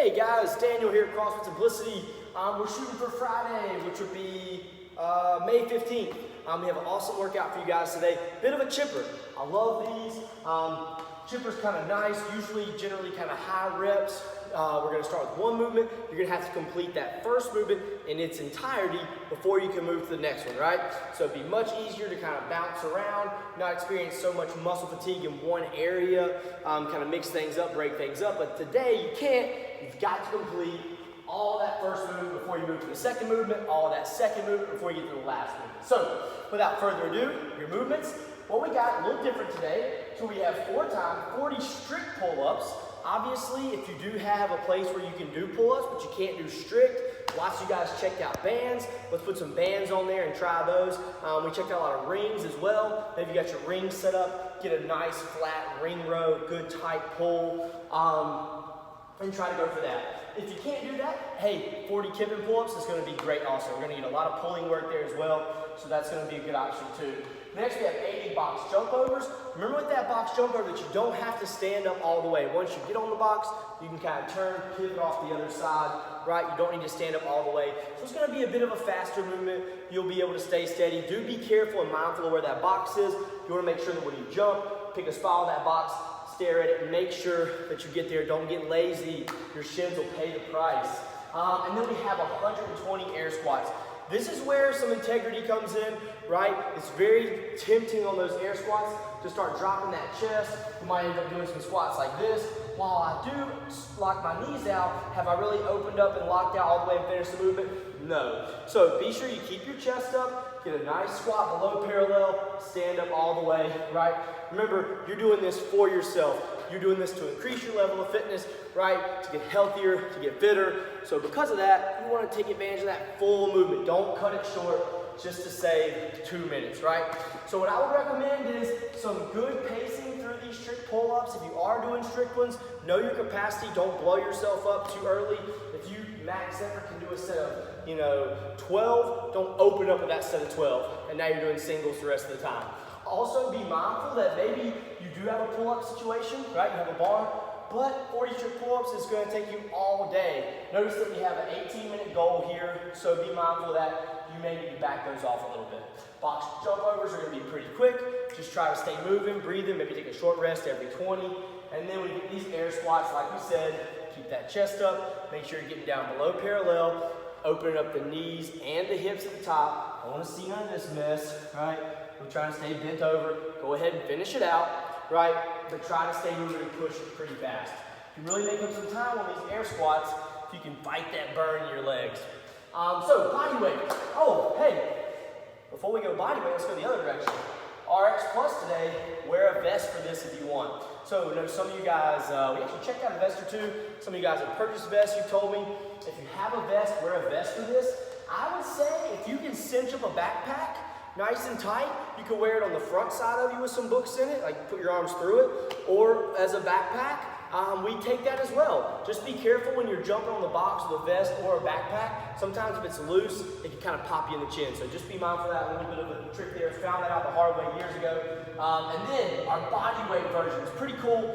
Hey guys, Daniel here at CrossFit Simplicity. We're shooting for Friday, which would be May 15th. We have an awesome workout for you guys today. Bit of a chipper. I love these. Chipper's kind of nice, generally kind of high reps. We're going to start with one movement. You're going to have to complete that first movement in its entirety before you can move to the next one, right? So it'd be much easier to kind of bounce around, not experience so much muscle fatigue in one area, kind of mix things up, break things up. But today you can't. You've got to complete all that first movement before you move to the second movement, all that second movement before you get to the last movement. So without further ado, your movements. What we got a little different today. So we have 4 times 40 strict pull-ups. Obviously, if you do have a place where you can do pull-ups, but you can't do strict, lots of you guys checked out bands. Let's put some bands on there and try those. We checked out a lot of rings as well. Maybe you got your rings set up, get a nice flat ring row, good tight pull, and try to go for that. If you can't do that, hey, 40 kipping pull-ups is going to be great also. We're going to get a lot of pulling work there as well, so that's going to be a good option too. Next, we have 80 box jump overs. Remember with that box jump over that you don't have to stand up all the way. Once you get on the box, you can kind of turn, pivot off the other side, right? You don't need to stand up all the way. So it's going to be a bit of a faster movement. You'll be able to stay steady. Do be careful and mindful of where that box is. You want to make sure that when you jump, pick a spot on that box, stare at it, and make sure that you get there. Don't get lazy. Your shins will pay the price. And then we have 120 air squats. This is where some integrity comes in, right? It's very tempting on those air squats to start dropping that chest. You might end up doing some squats like this. While I do lock my knees out, have I really opened up and locked out all the way and finished the movement? No. So be sure you keep your chest up, get a nice squat below parallel, stand up all the way, right? Remember, you're doing this for yourself. You're doing this to increase your level of fitness, right? To get healthier, to get fitter. So because of that, you want to take advantage of that full movement. Don't cut it short just to save 2 minutes, right? So what I would recommend is some good pacing through these strict pull-ups. If you are doing strict ones, know your capacity. Don't blow yourself up too early. If you max effort can do a set of 12, don't open up with that set of 12. And now you're doing singles the rest of the time. Also be mindful that maybe you do have a pull-up situation, right? You have a bar, but 40 strict pull-ups is going to take you all day. Notice that we have an 18-minute goal here, so be mindful that you may need to back those off a little bit. Box jump overs are going to be pretty quick. Just try to stay moving, breathing, maybe take a short rest every 20. And then we get these air squats, like we said, keep that chest up, make sure you're getting down below parallel, opening up the knees and the hips at the top. I want to see none of this mess, right? We're trying to stay bent over. Go ahead and finish it out, right? But try to stay moving and push it pretty fast. You can really make up some time on these air squats if you can fight that burn in your legs. So body weight. Oh, hey, before we go body weight, let's go the other direction. RX Plus today, wear a vest for this if you want. So I know some of you guys, we actually checked out a vest or two. Some of you guys have purchased vests, you told me. If you have a vest, wear a vest for this. I would say if you can cinch up a backpack nice and tight, you can wear it on the front side of you with some books in it, like put your arms through it, or as a backpack. We take that as well. Just be careful when you're jumping on the box with a vest or a backpack. Sometimes if it's loose, it can kind of pop you in the chin. So just be mindful of that. A little bit of a trick there. Found that out the hard way years ago. And then our body weight version is pretty cool.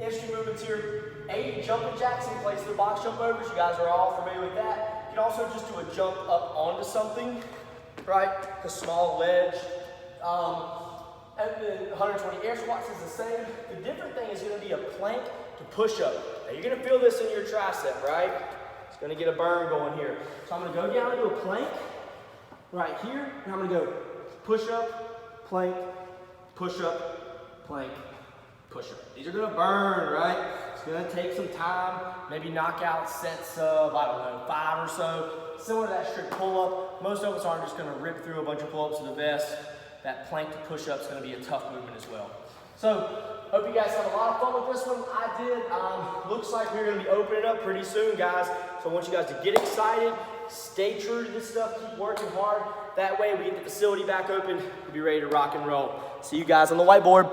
Interesting movements here. 80 jumping jacks in place of the box jump overs. You guys are all familiar with that. You can also just do a jump up onto something, right? A small ledge. And then 120 air squats is the same. The different thing is going to be a plank to push up. Now you're going to feel this in your tricep, right? It's going to get a burn going here. So I'm going to go down into a plank right here, and I'm going to go push up, plank, push up, plank, push up. These are going to burn, right? It's going to take some time, maybe knock out sets of, 5 or so. Similar to that strict pull-up. Most of us aren't just going to rip through a bunch of pull-ups to the vest. That plank to push-up is going to be a tough movement as well. So, hope you guys have a lot of fun with this one. I did. Looks like we're going to be opening up pretty soon, guys. So I want you guys to get excited, stay true to this stuff, keep working hard. That way, we get the facility back open, we'll be ready to rock and roll. See you guys on the whiteboard.